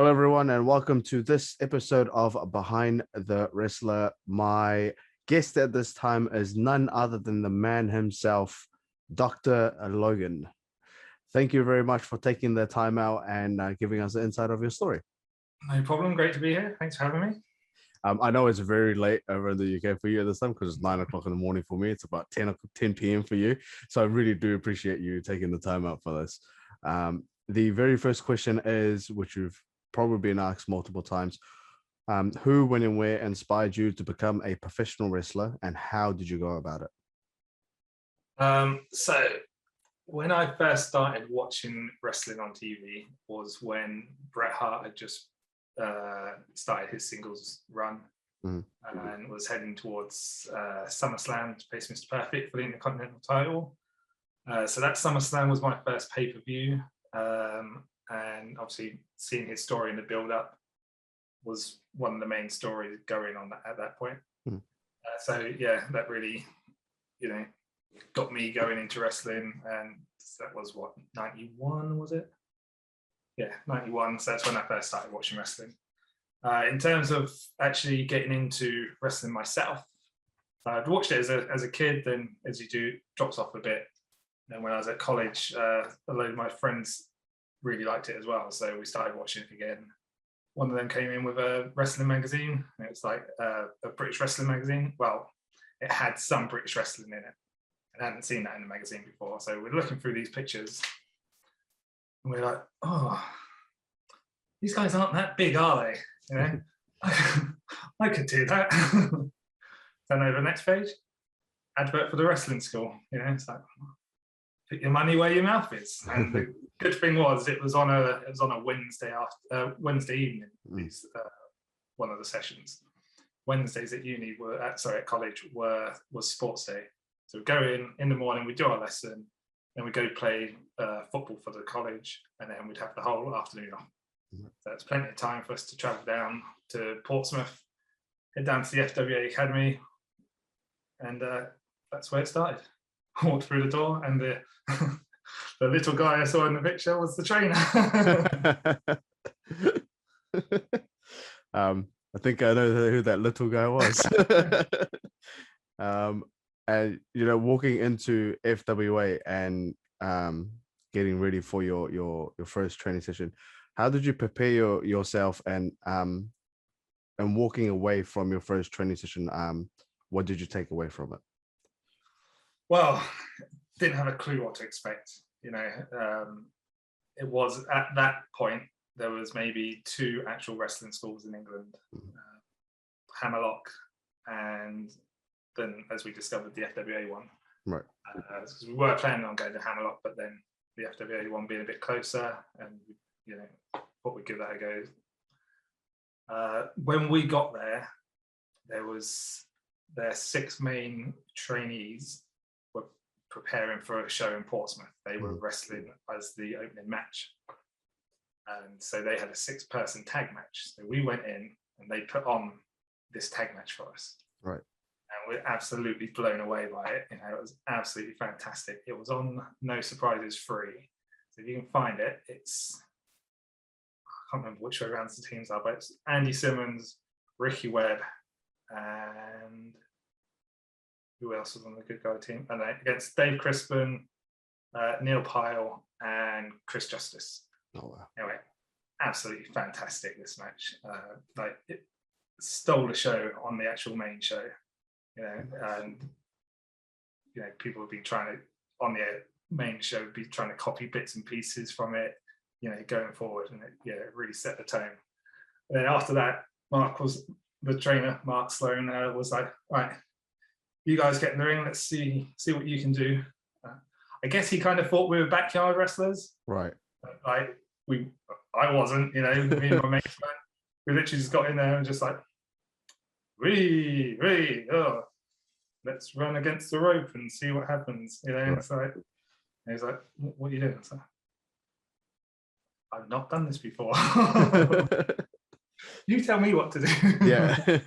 Hello, everyone, and welcome to this episode of Behind the Wrestler. My guest at this time is none other than the man himself, Dr. Logan. Thank you very much for taking the time out and giving us the insight of your story. No problem. Great to be here. Thanks for having me. I know it's very late over in the UK for you at this time because it's 9 o'clock in the morning for me. It's about 10 p.m. for you. So I really do appreciate you taking the time out for this. The very first question is, which you've probably been asked multiple times, who, when, and where inspired you to become a professional wrestler, and how did you go about it? So when I first started watching wrestling on TV was when Bret Hart had just started his singles run and was heading towards SummerSlam to face Mr. Perfect for the Intercontinental title. So that SummerSlam was my first pay-per-view. And obviously seeing his story in the build-up was one of the main stories going on at that point. So yeah, that really, got me going into wrestling, and that was what, 91 was it? Yeah, 91. So that's when I first started watching wrestling. In terms of actually getting into wrestling myself, I'd watched it as a kid, then as you do, it drops off a bit. And when I was at college, a load of my friends really liked it as well, so we started watching it again. One of them came in with a wrestling magazine. It was like a British wrestling magazine. Well, it had some British wrestling in it. I hadn't seen that in the magazine before, so we're looking through these pictures and we're like, oh, these guys aren't that big, are they? I could do that. Then over the next page, advert for the wrestling school. It's like, put your money where your mouth is. And the good thing was it was on a Wednesday evening. One of the sessions. Wednesdays at uni at college was sports day. So we'd go in the morning, we'd do our lesson, then we'd go play football for the college, and then we'd have the whole afternoon off. So it's plenty of time for us to travel down to Portsmouth, head down to the FWA Academy, and that's where it started. I walked through the door, and the little guy I saw in the picture was the trainer. I think I know who that little guy was. And walking into FWA and getting ready for your first training session, how did you prepare yourself and walking away from your first training session? What did you take away from it? Well, didn't have a clue what to expect. It was at that point there was maybe 2 actual wrestling schools in England, Hammerlock, and then as we discovered the FWA one. Right. Because we were planning on going to Hammerlock, but then the FWA one being a bit closer, and thought we'd give that a go. When we got there, their 6 main trainees were preparing for a show in Portsmouth. They were wrestling as the opening match. And so they had a 6-person tag match. So we went in and they put on this tag match for us. Right. And we're absolutely blown away by it. It was absolutely fantastic. It was on No Surprises free. So if you can find it, I can't remember which way around the teams are, but it's Andy Simmons, Ricky Webb, and who else was on the Good Guy team? And then against Dave Crispin, Neil Pyle, and Chris Justice. Oh, wow. Anyway, absolutely fantastic, this match. It stole the show on the actual main show. And people would be trying to, on the main show, be trying to copy bits and pieces from it, going forward. And it really set the tone. And then after that, Mark was the trainer, Mark Sloan, was like, right, you guys get in the ring, let's see what you can do. I guess he kind of thought we were backyard wrestlers. Right. I wasn't, me and my mates, we literally just got in there and just like, let's run against the rope and see what happens. Right. It's like, and he's like, what are you doing? It's like, I've not done this before. You tell me what to do. Yeah.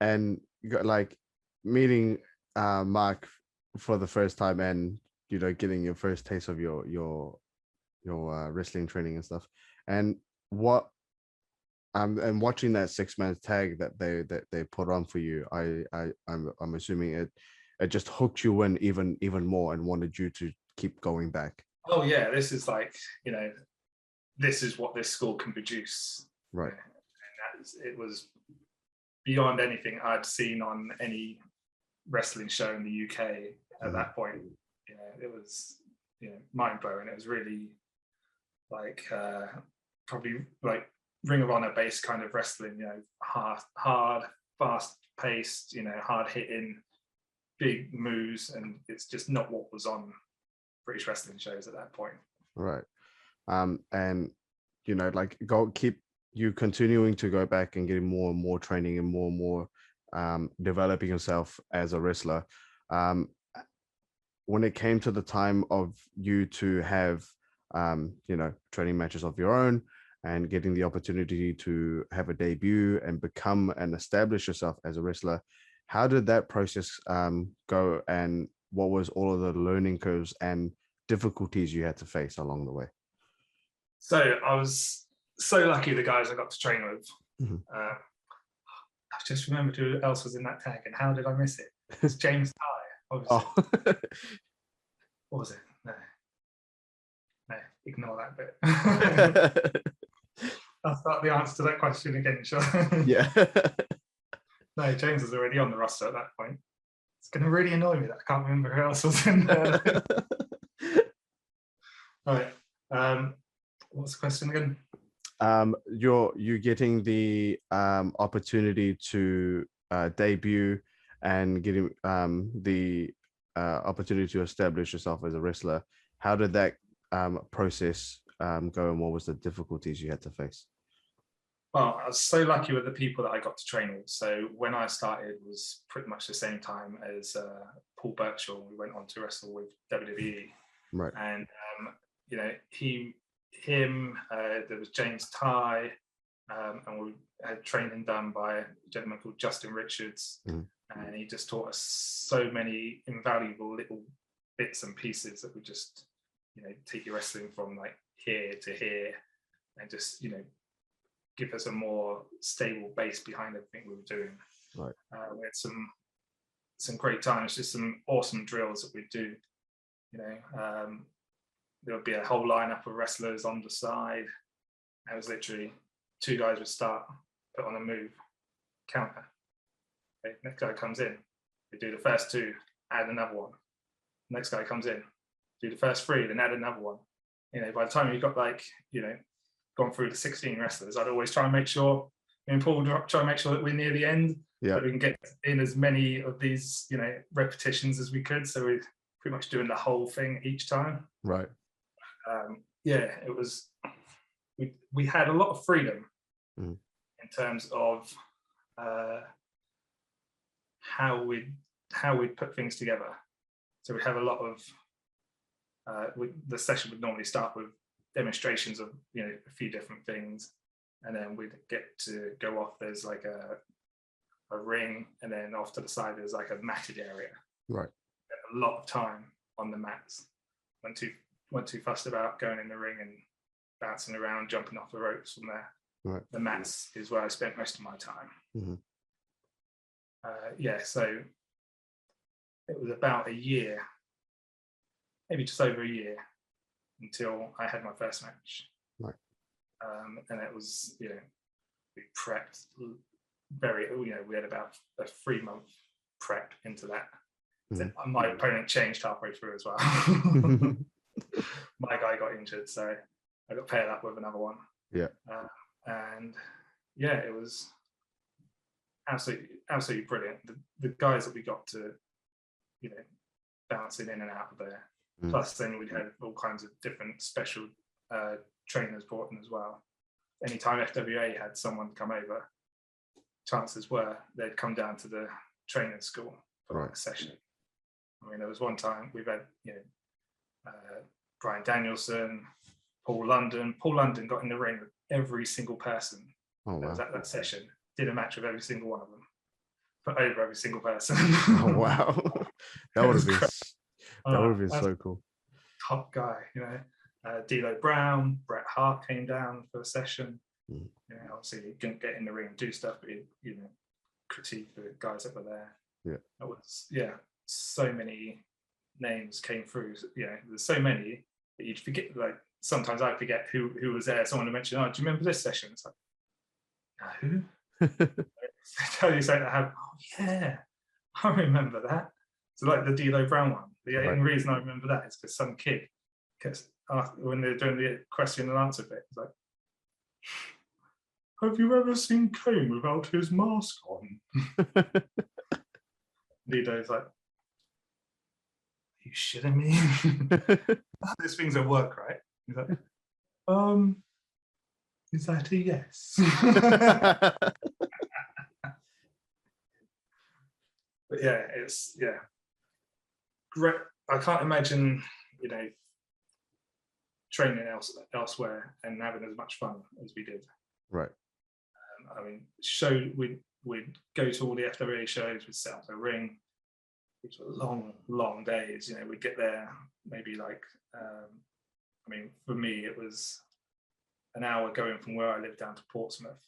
And you got like meeting Mark for the first time and getting your first taste of your your wrestling training and stuff. And what and watching that 6-man tag that they put on for you, I'm assuming it just hooked you in even more and wanted you to keep going back. Oh yeah, this is like, this is what this school can produce. Right. And it was beyond anything I'd seen on any wrestling show in the UK at that point. It was mind blowing. It was really like probably like Ring of Honor based kind of wrestling, hard, fast paced, hard hitting, big moves, and it's just not what was on British wrestling shows at that point. Right. And like keep you continuing to go back and getting more and more training and more developing yourself as a wrestler. When it came to the time of you to have training matches of your own and getting the opportunity to have a debut and become and establish yourself as a wrestler, how did that process go, and what was all of the learning curves and difficulties you had to face along the way? So I was so lucky, the guys I got to train with. I just remembered who else was in that tag, and how did I miss it? It's James Ty, obviously. Oh. What was it? No, ignore that bit. I'll start the answer to that question again, sure. Yeah. No, James was already on the roster at that point. It's going to really annoy me that I can't remember who else was in there. All right. What's the question again? You're getting the opportunity to debut and getting the opportunity to establish yourself as a wrestler. How did that process go, and what was the difficulties you had to face? Well, I was so lucky with the people that I got to train with. So when I started was pretty much the same time as Paul Birchall. We went on to wrestle with WWE. Right. And there was James Ty, and we had training done by a gentleman called Justin Richards, and he just taught us so many invaluable little bits and pieces that would just take your wrestling from like here to here, and just give us a more stable base behind everything we were doing. Right. We had some great times, just some awesome drills that we'd do. There would be a whole lineup of wrestlers on the side. It was literally 2 guys would start, put on a move, counter. Okay, next guy comes in, we do the first 2, add another one. Next guy comes in, do the first 3, then add another one. By the time you got gone through the 16 wrestlers, I'd always try and make sure, Paul try and make sure that we're near the end, that we can get in as many of these, repetitions as we could. So we're pretty much doing the whole thing each time. Right. It was, we had a lot of freedom in terms of how we'd put things together. So we'd have a lot of, the session would normally start with demonstrations of a few different things, and then we'd get to go off. There's like a ring, and then off to the side there's like a matted area. Right. A lot of time on the mats. Weren't too fussed about going in the ring and bouncing around, jumping off the ropes from there. Right. The mats is where I spent most of my time. So it was about a year, maybe just over a year, until I had my first match. Right. And it was, we prepped we had about a 3-month prep into that. So my opponent changed halfway through as well. My guy got injured, so I got paired up with another one. Yeah. It was absolutely brilliant. The guys that we got to, bouncing in and out of there. Plus, then we'd had all kinds of different special trainers brought in as well. Anytime FWA had someone come over, chances were they'd come down to the training school for a session. There was one time we've had, Brian Danielson, Paul London. Paul London got in the ring with every single person that was at that session, did a match with every single one of them, put over every single person. Oh, wow. That would have been so cool. Top guy, D'Lo Brown, Bret Hart came down for a session. Mm. You know, obviously he couldn't get in the ring and do stuff, but he, you know, critique the guys that were there. Yeah. It was, so many names came through. You know, there's so many that you'd forget. Like sometimes I forget who was there. Someone would mention, "Oh, do you remember this session?" It's like, who? Tell you something that happened. Oh yeah, I remember that. So like the D'Lo Brown one. The only reason I remember that is because some kid, when they're doing the question and answer bit, it's like, "Have you ever seen Kane without his mask on?" Lido's like, "You shitting me?" This thing's at work, right? He's like, is that a yes? But yeah, it's great. I can't imagine, you know, training elsewhere and having as much fun as we did. Right. I mean, we'd go to all the FWA shows, we'd set up a ring, which were long days. You know, we'd get there maybe like, I mean, for me, it was an hour going from where I live down to Portsmouth,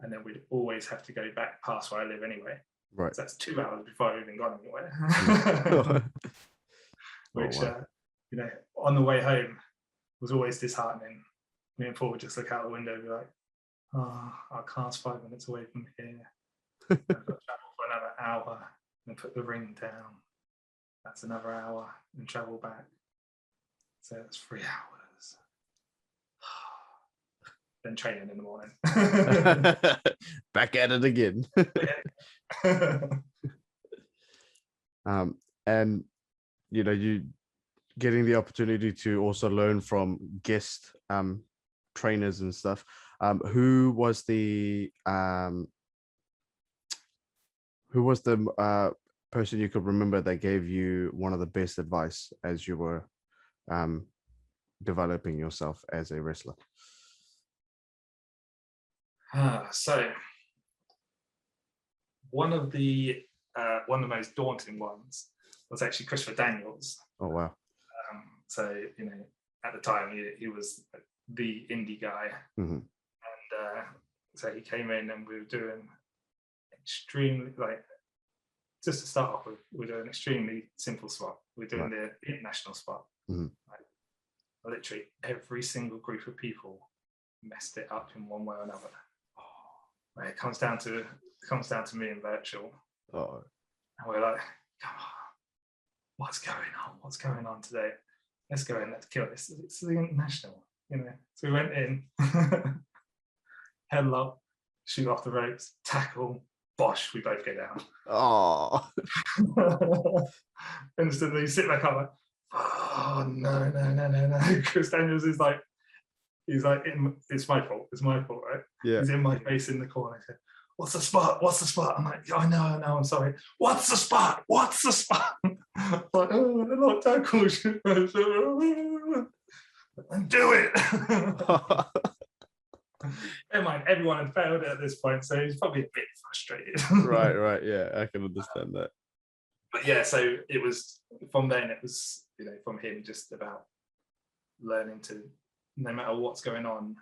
and then we'd always have to go back past where I live anyway. Right. So that's 2 hours before I've even gone anywhere. Which, you know, on the way home was always disheartening. Me and Paul would just look out the window and be like, "Oh, our car's 5 minutes away from here. I've got to travel for another hour and put the ring down. That's another hour and travel back. So that's 3 hours. Then training in the morning." Back at it again. And you know, you getting the opportunity to also learn from guest trainers and stuff. Who was the person you could remember that gave you one of the best advice as you were developing yourself as a wrestler? So one of the most daunting ones was actually Christopher Daniels. Oh wow! So you know, at the time he was the indie guy, and so he came in and we were doing extremely, like, just to start off with, we're doing an extremely simple spot. We're doing the international spot. Like, literally every single group of people messed it up in one way or another. Like, it comes down to me and Virtual. Oh. And we're like, "Come on, what's going on today? Let's go in, let's kill this. It's the international, you know." So we went in, headlock, shoot off the ropes, tackle, bosh, we both go down. Oh. Instantly sit back up like, "Oh no." Chris Daniels is like, it's my fault, right? Yeah. He's in my face in the corner. He said, what's the spot? I'm like, "I know, I'm sorry. What's the spot? I'm like, "Oh, not tackle." And do it. Never mind, everyone had failed at this point, so he's probably a bit frustrated. Right. Yeah, I can understand that. But yeah, so it was from then. It was, you know, from him just about learning to, no matter what's going on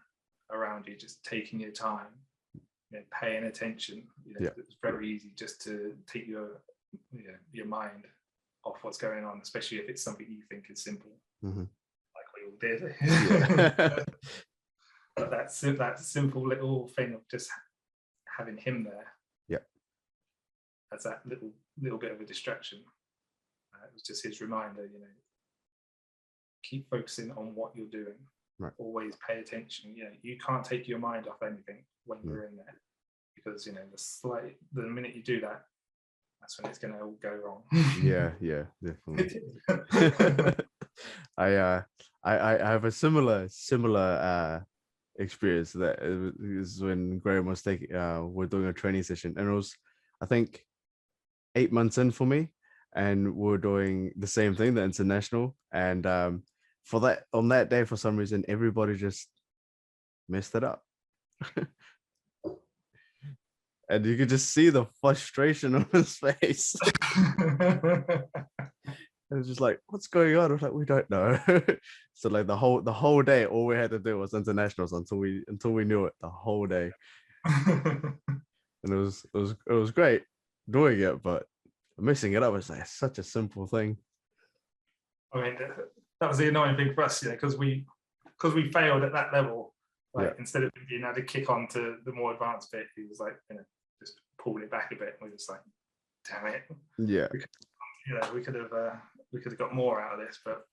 around you, just taking your time, you know, paying attention. You know, it's very easy just to take your mind off what's going on, especially if it's something you think is simple, like we all did. But that simple little thing of just having him there, as that little bit of a distraction. It was just his reminder, you know, keep focusing on what you're doing. Right. Always pay attention. You know, you can't take your mind off anything when you're in there, because, you know, the minute you do that, that's when it's going to all go wrong. Yeah, definitely. I have a similar experience. That is when Graham was we're doing a training session, and it was, I think, 8 months in for me, and we're doing the same thing, the international, and on that day, for some reason, everybody just messed it up. And you could just see the frustration on his face. And it's just like, what's going on? I was like, we don't know. So like the whole day, all we had to do was internationals until we knew it the whole day. And it was great doing it, but missing it up was like such a simple thing. I mean, that was the annoying thing for us, because we failed at that level. Like instead of being able to kick on to the more advanced bit, he was like, just pulled it back a bit. And we were just like, damn it. Yeah. We could have got more out of this, but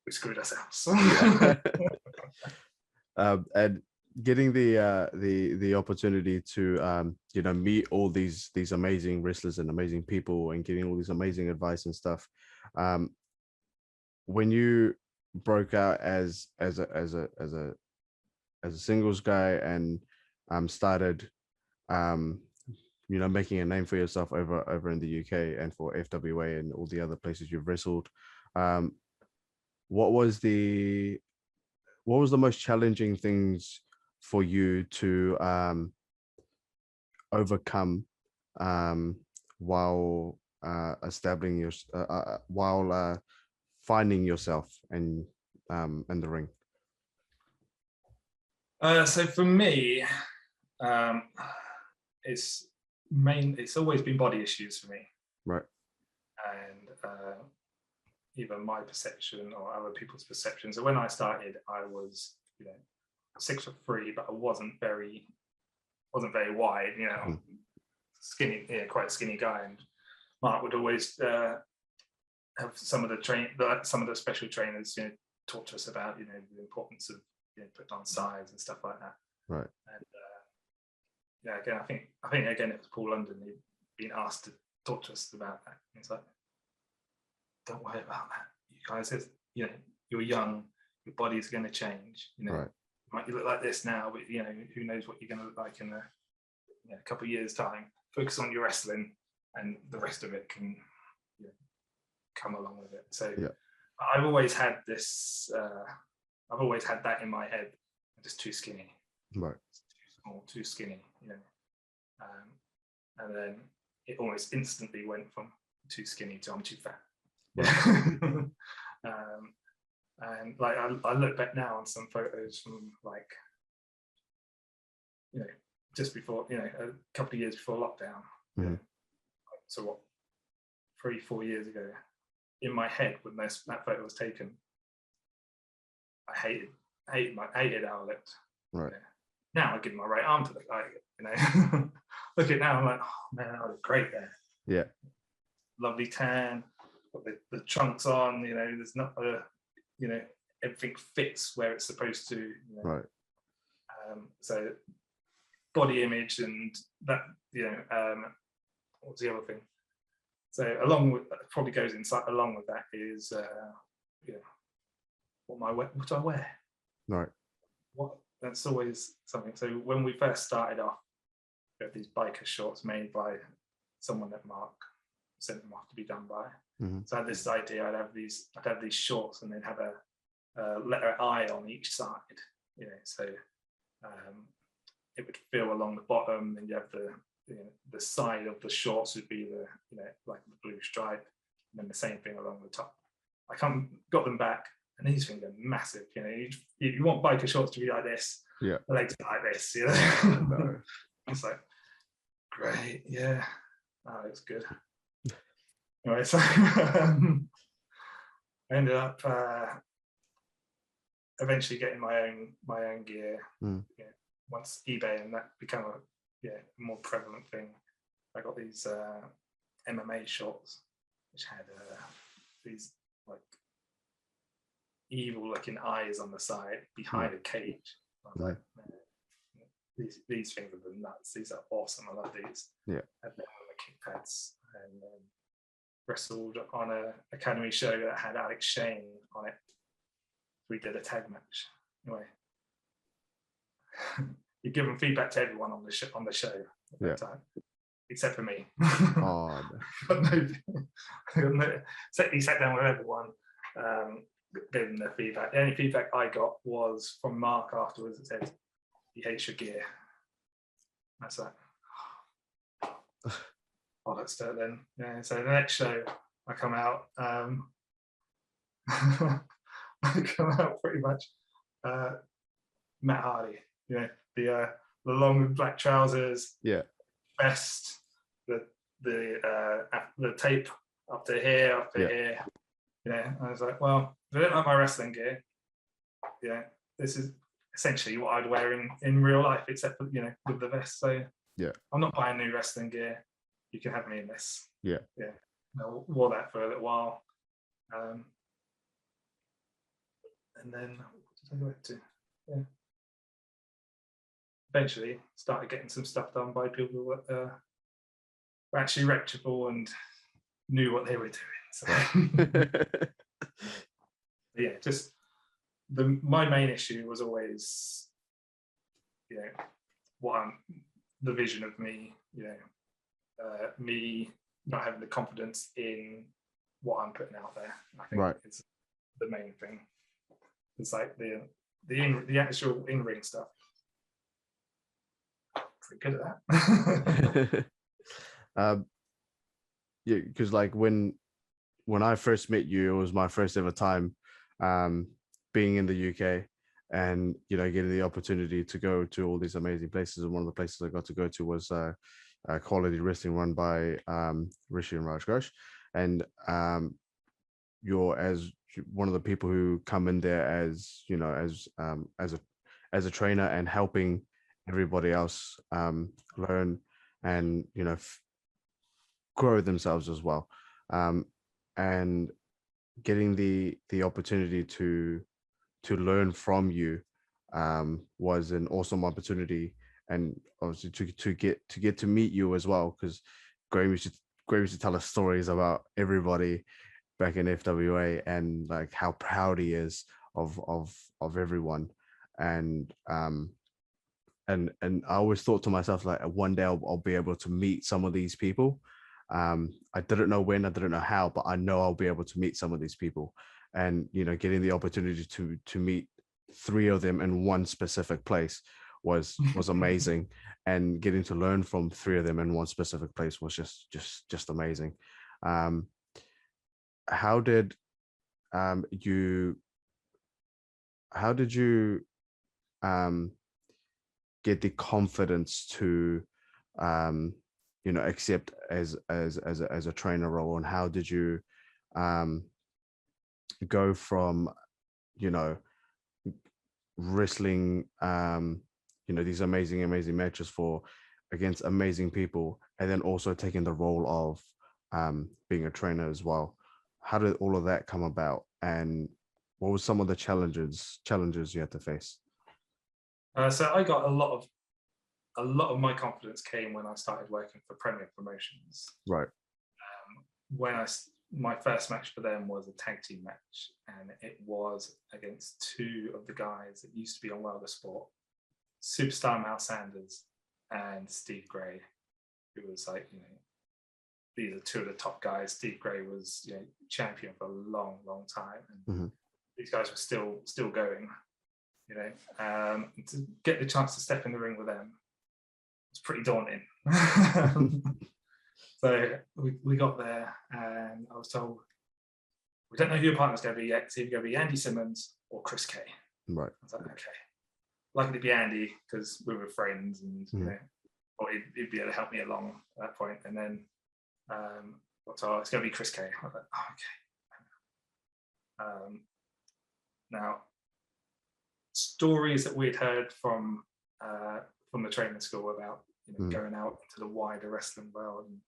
we screwed ourselves. And getting the opportunity to meet all these amazing wrestlers and amazing people, and getting all these amazing advice and stuff. When you broke out as a singles guy and started making a name for yourself over in the UK and for FWA and all the other places you've wrestled, what was the most challenging things for you to overcome while establishing while finding yourself in the ring? So for me, it's always been body issues for me, right? And either my perception or other people's perception. So when I started, I was 6'3", but I wasn't very wide, skinny, quite a skinny guy. And Mark would always have some of the special trainers talk to us about the importance of putting on size and stuff like that. Right. And again, I think again it was Paul London who'd been asked to talk to us about that. And it's like, don't worry about that. You guys, you're young. Your body's going to change. Right. You look like this now, but who knows what you're going to look like in a couple of years' time. Focus on your wrestling, and the rest of it can come along with it. So I've always had this. I've always had that in my head. I'm just too skinny. Right. Too small, too skinny. And then it almost instantly went from too skinny to I'm too fat. Right. And like I look back now on some photos from like just before a couple of years before lockdown. Mm-hmm. So what, 3-4 years ago, in my head when that photo was taken, I hated how I looked. Right. Now I give my right arm to look like it. Look at now, I'm like, oh man, I look great there. Yeah. Lovely tan, got the trunks on. There's not everything fits where it's supposed to. Right. So body image and that. What's the other thing? So along with probably goes inside. Along with that is what do I wear? Right. That's always something. So when we first started off, we had these biker shorts made by someone that Mark sent them off to be done by. Mm-hmm. So I had this idea. I'd have these shorts, and they'd have a letter I on each side. So it would feel along the bottom, and you have the side of the shorts would be the like the blue stripe, and then the same thing along the top. I got them back, and these things are massive. You want biker shorts to be like this. Yeah. The legs are like this. No. It's like, great, yeah. Oh, looks good. Anyway, so I ended up eventually getting my own gear. Once eBay and that became a more prevalent thing, I got these MMA shorts, which had these like evil looking eyes on the side behind a cage. Like, these things are the nuts. These are awesome. I love these. Yeah. And then on the kick pads, and wrestled on a academy show that had Alex Shane on it. We did a tag match. Anyway, you're giving feedback to everyone on the show at that time, except for me. Oh, He sat down with everyone, gave them their feedback. The only feedback I got was from Mark afterwards. It said, "He hates your gear." That's that. Oh, that's it then. Yeah. So the next show, I come out. I come out pretty much Matt Hardy, the long black trousers, vest, the tape up to here. I was like, well, if I don't like my wrestling gear, this is essentially what I'd wear in real life, except for, with the vest. So I'm not buying new wrestling gear. You can have me in this. I wore that for a little while. And then what did I go to? Eventually started getting some stuff done by people that were actually reputable and knew what they were doing. So. Just my main issue was always, the vision of me, me not having the confidence in what I'm putting out there. I think it's the main thing. It's like the actual in-ring stuff. Pretty good at that. Because like when I first met you, it was my first ever time being in the UK, and getting the opportunity to go to all these amazing places. And one of the places I got to go to was Quality Wrestling, run by Rishi and Raj Ghosh, and you're as one of the people who come in there as as a trainer and helping everybody else learn and grow themselves as well, and getting the opportunity to learn from you was an awesome opportunity, and obviously to get to meet you as well, because Graham used to tell us stories about everybody back in FWA and like how proud he is of everyone, and I always thought to myself, like, one day I'll be able to meet some of these people. I didn't know when, I didn't know how, but I know I'll be able to meet some of these people, and getting the opportunity to meet 3 of them in one specific place was amazing, and getting to learn from 3 of them in one specific place was just amazing. How did you get the confidence to accept as a trainer role, and how did you go from wrestling these amazing matches against amazing people, and then also taking the role of being a trainer as well? How did all of that come about, and what were some of the challenges you had to face? So I got a lot of my confidence came when I started working for Premier Promotions. Right. When my first match for them was a tag team match, and it was against 2 of the guys that used to be on Wilder Sport, Superstar Mal Sanders and Steve Gray, who was like, these are 2 of the top guys. Steve Gray was champion for a long time, and these guys were still going. To get the chance to step in the ring with them, it's pretty daunting. So we got there, and I was told, we don't know who your partner's going to be yet. It's either going to be Andy Simmons or Chris Kay. Right. I was like, okay. Luckily, it'd be Andy, because we were friends, and or he'd be able to help me along at that point. And then it's going to be Chris Kay. I was like, oh, okay. Now, stories that we'd heard from the training school about going out into the wider wrestling world, and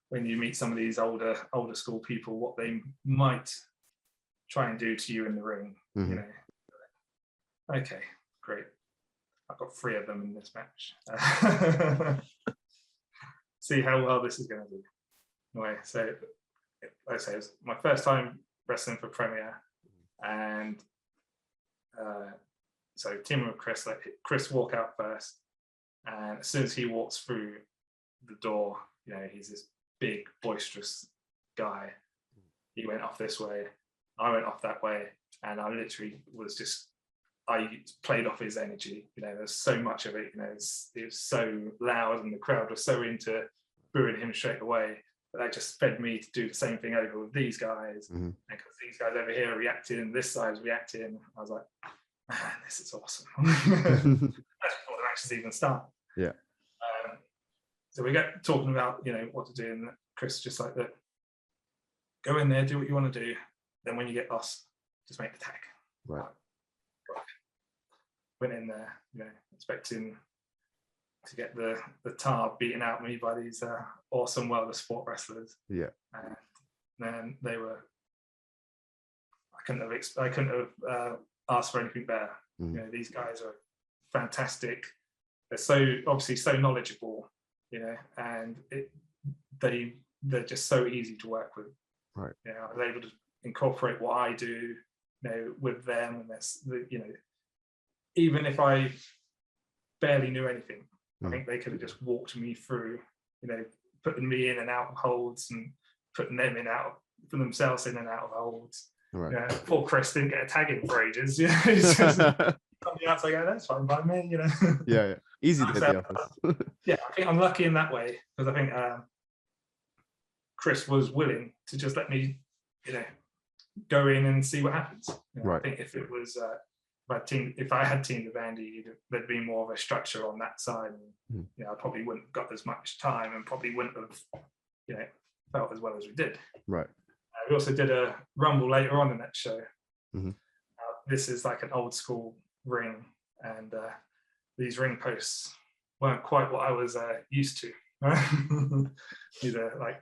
when you meet some of these older school people, what they might try and do to you in the ring. Okay, great. I've got 3 of them in this match. See how well this is going to do. Anyway, so like I say, it was my first time wrestling for Premier, and so teaming with Chris, let Chris walk out first, and as soon as he walks through the door, he's this big, boisterous guy. He went off this way, I went off that way, and I literally I played off his energy. There's so much of it. It was so loud, and the crowd was so into booing him straight away but they just fed me to do the same thing over with these guys. And because these guys over here are reacting, this side's reacting, I was like, man, this is awesome. That's before the matches even start. Yeah. So we get talking about, you know, what to do, and Chris just like, that, go in there, do what you want to do, then when you get lost, just make the tag. Right. Went in there, you know, expecting to get the tar beaten out of me by these awesome World of Sport wrestlers. Yeah. And then they were, I couldn't have asked for anything better. You know, these guys are fantastic. They're obviously so knowledgeable, you know, and they're just so easy to work with. Right. You know, I was able to incorporate what I do, you know, with them, and that's, you know, even if I barely knew anything, I think they could have just walked me through, you know, putting me in and out of holds and putting them for themselves in and out of holds. Right. You know, poor Chris didn't get a tag in for ages. You know, he's just on the outside going, that's fine by me, you know. Yeah. Easy to hit the office. Yeah, I think I'm lucky in that way, because I think Chris was willing to just let me, you know, go in and see what happens. You know, right. I think if it was if I had teamed with Andy, there'd be more of a structure on that side. And, you know, I probably wouldn't have got as much time, and probably wouldn't have, you know, felt as well as we did. Right. We also did a rumble later on in that show. This is like an old school ring, and these ring posts weren't quite what I was used to. These are like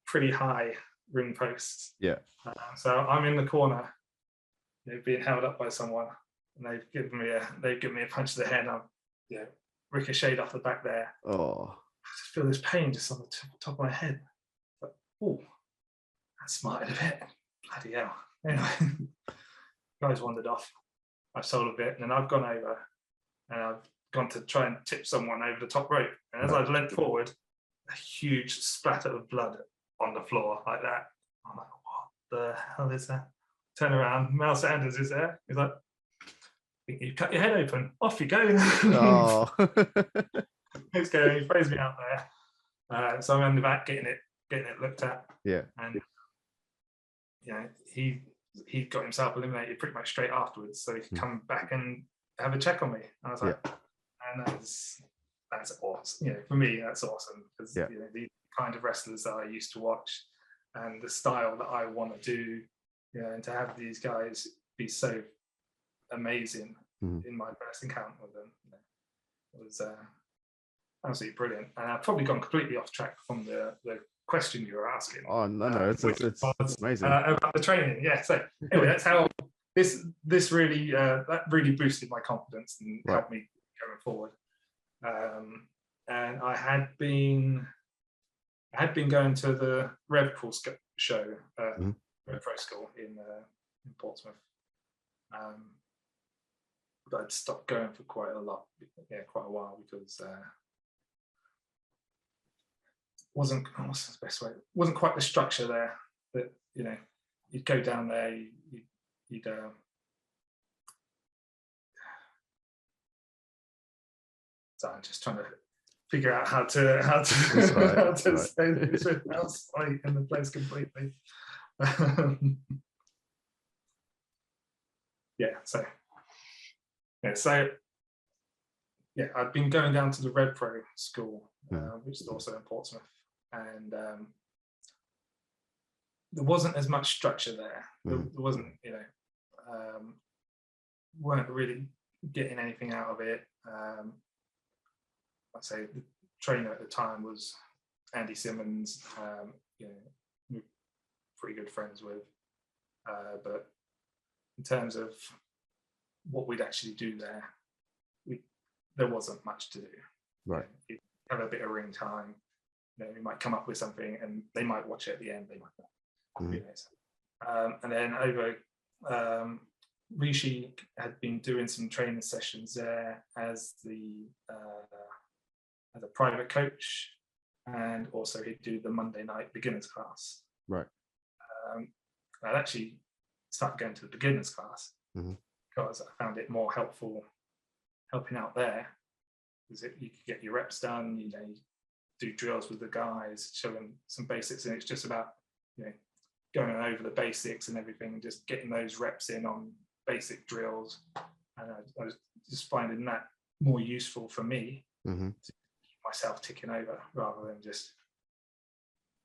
pretty high ring posts. Yeah. So I'm in the corner, you know, being held up by someone, and they've given me a punch to the head, and I'm, you know, ricocheted off the back there. Oh. I just feel this pain just on the top of my head. But, oh, that smarted a bit. Bloody hell. Anyway, guys wandered off. I've sold a bit, and then I've gone over, and I've gone to try and tip someone over the top rope. And as I've leant forward, a huge splatter of blood on the floor like that. I'm like, what the hell is that? Turn around, Mel Sanders is there. He's like, you cut your head open, off you go. Oh. He's going, he throws me out there. So I'm in the back getting it looked at. Yeah. And you know, he got himself eliminated pretty much straight afterwards, so he could come back and have a check on me. And I was like, and that's awesome. You know, for me, that's awesome, because you know, the kind of wrestlers that I used to watch and the style that I want to do, you know, and to have these guys be so amazing in my first encounter with them, you know, it was absolutely brilliant. And I've probably gone completely off track from the question you were asking. Oh no, it's amazing about the training. Yeah. So anyway, that's how this really that really boosted my confidence and helped me going forward. And I had been going to the Rev Pro show, Rev Pro School in Portsmouth. But I'd stopped going for quite a while, because wasn't what's the best way? Wasn't quite the structure there. That, you know, you'd go down there, you'd so I'm just trying to figure out how to say this without sight in the place completely. I'd been going down to the Red Pro school, which is also in Portsmouth, and there wasn't as much structure there. There wasn't, you know, weren't really getting anything out of it. I'd say the trainer at the time was Andy Simmons, you know, we're pretty good friends with, but in terms of what we'd actually do there, there wasn't much to do. Right. You'd have a bit of ring time, you know, we might come up with something and they might watch it at the end, they might not. You know, and then over Rishi had been doing some training sessions there as a private coach, and also he'd do the Monday night beginners class. Right. I'd actually started going to the beginners class because I found it more helpful helping out there, because you could get your reps done, you know, do drills with the guys, show them some basics, and it's just about, you know, going over the basics and everything, just getting those reps in on basic drills. And I was just finding that more useful for me to keep myself ticking over, rather than just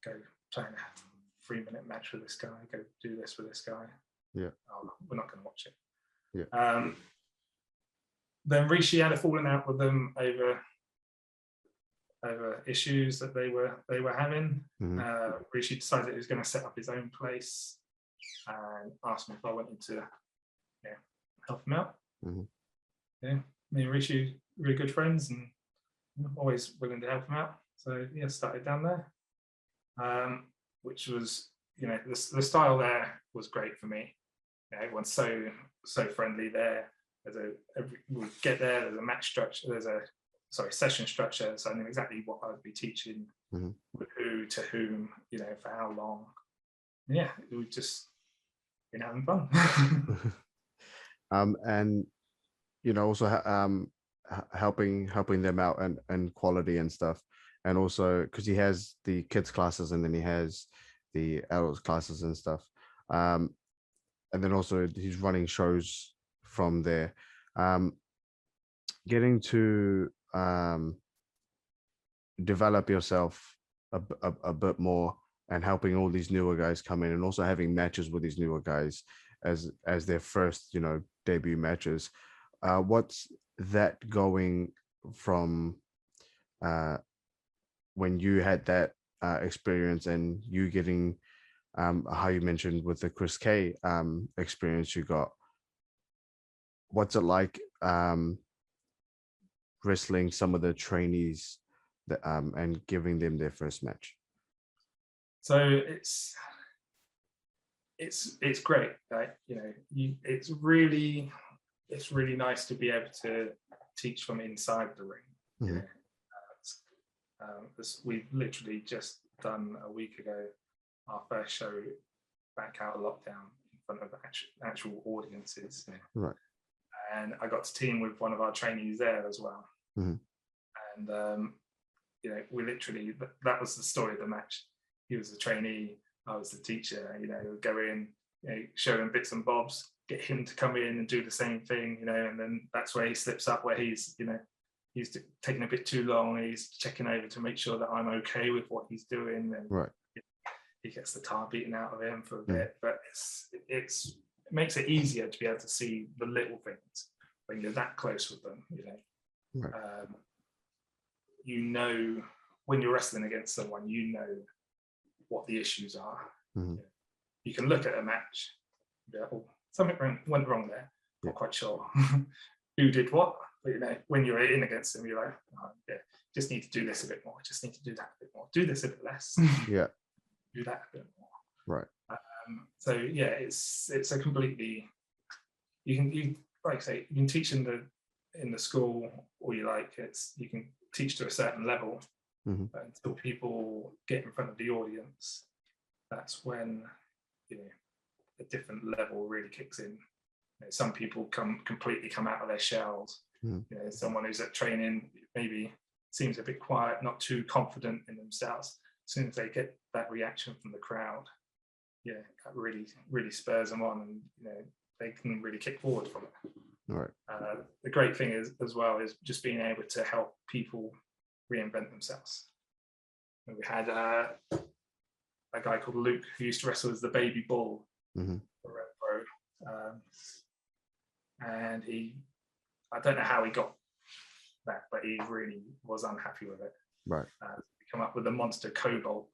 go playing a 3-minute match with this guy, go do this with this guy. Yeah. Oh, we're not going to watch it. Yeah. Then Rishi had a falling out with them over issues that they were having. Rishi decided he was going to set up his own place and asked me if I wanted to help him out. Yeah, me and Rishi were really good friends and always willing to help him out. So yeah, started down there, which was, you know, the style there was great for me. You know, everyone's so friendly there. We get there. There's a match structure. There's a session structure. So I knew exactly what I would be teaching, with who to whom, you know, for how long. And yeah, it would just been having fun. And you know, also helping them out and quality and stuff, and also because he has the kids classes and then he has the adults classes and stuff, and then also he's running shows from there, getting to develop yourself a bit more and helping all these newer guys come in, and also having matches with these newer guys as their first, you know, debut matches. What's that going from when you had that experience and you getting how you mentioned with the Chris K experience you got? What's it like wrestling some of the trainees that, and giving them their first match? So it's great, like, you know, it's really nice to be able to teach from inside the ring. You know? We've literally just done a week ago our first show back out of lockdown in front of actual audiences. Right. And I got to team with one of our trainees there as well. And you know, we literally, that was the story of the match. He was the trainee, I was the teacher. You know, we'd go in, you know, show him bits and bobs, get him to come in and do the same thing, you know, and then that's where he slips up, where he's, you know, he's taking a bit too long. He's checking over to make sure that I'm okay with what he's doing, and right, he gets the tar beaten out of him for a bit. But it makes it easier to be able to see the little things when you're that close with them. You know, right. You know, when you're wrestling against someone, you know what the issues are. You can look at a match, and be like, oh, something went wrong there. Not quite sure who did what. But you know, when you're in against them, you're like, oh, yeah, just need to do this a bit more. Just need to do that a bit more. Do this a bit less. Yeah. Do that a bit more. Right. So yeah, it's a completely. You like I say, you can teach in the school, or you like you can teach to a certain level, but until people get in front of the audience, that's when, you know, a different level really kicks in. You know, some people completely come out of their shells. You know, someone who's at training maybe seems a bit quiet, not too confident in themselves. As soon as they get that reaction from the crowd, yeah, that really spurs them on, and you know, they can really kick forward from it. Right. The great thing is, as well, is just being able to help people reinvent themselves. And we had a guy called Luke who used to wrestle as the Baby Bull for Red Pro, and I don't know how he got that, but he really was unhappy with it. Right. We come up with a monster cobalt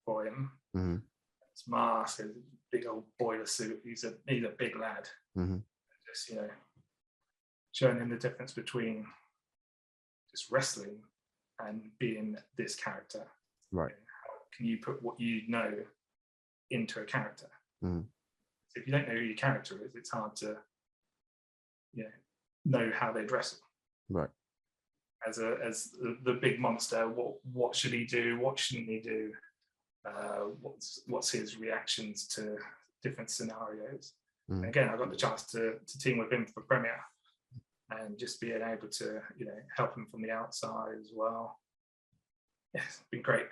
for him. His mask, a big old boiler suit. He's a big lad. Just, you know, showing him the difference between just wrestling and being this character. Right. You know, how can you put what you know into a character? So if you don't know who your character is, it's hard to, you know how they wrestle. Right. As the big monster, what should he do? What shouldn't he do? What's his reactions to different scenarios? And again, I got the chance to team with him for Premier, and just being able to, you know, help him from the outside as well. yeah, it's been great.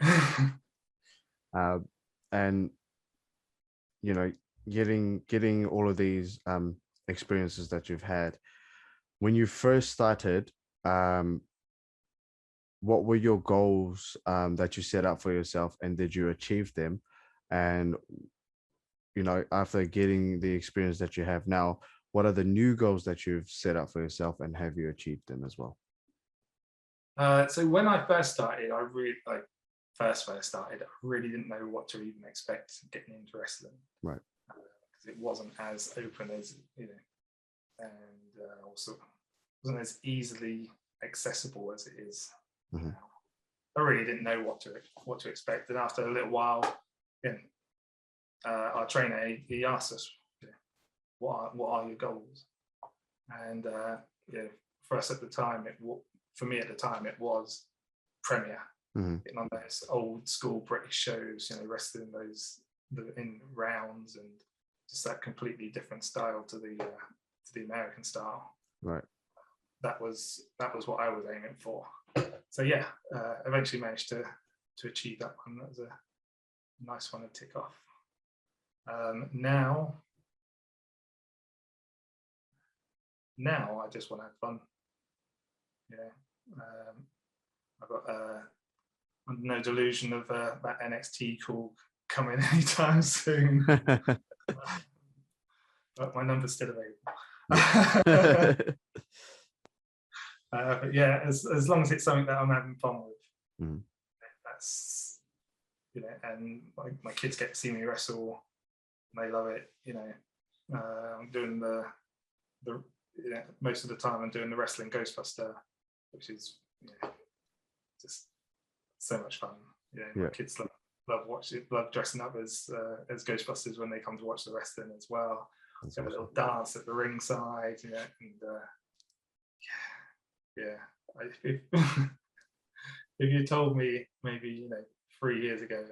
And you know, getting all of these experiences that you've had when you first started. What were your goals that you set up for yourself, and did you achieve them? And you know, after getting the experience that you have now, what are the new goals that you've set up for yourself, and have you achieved them as well? So when I first started, I really didn't know what to even expect getting into wrestling. Right. Because it wasn't as open as, you know, and also wasn't as easily accessible as it is now. I really didn't know what to expect, and after a little while, our trainer, he asked us, what are your goals? And for us at the time, for me at the time, it was Premier. Getting on those old school British shows, you know, wrestling in rounds, and just that completely different style to the American style. Right. That was what I was aiming for. So yeah, eventually managed to achieve that one. That was a nice one to tick off. Now I just want to have fun. I've got no delusion of that NXT call coming anytime soon. But my number's still available. But yeah, as long as it's something that I'm having fun with, that's, you know, and my kids get to see me wrestle, and they love it. You know, I'm doing the most of the time I'm doing the wrestling Ghostbuster, which is, you know, just so much fun. You know, my kids love dressing up as Ghostbusters when they come to watch the wrestling as well. Have a little dance at the ringside, and if you told me maybe, you know, 3 years ago,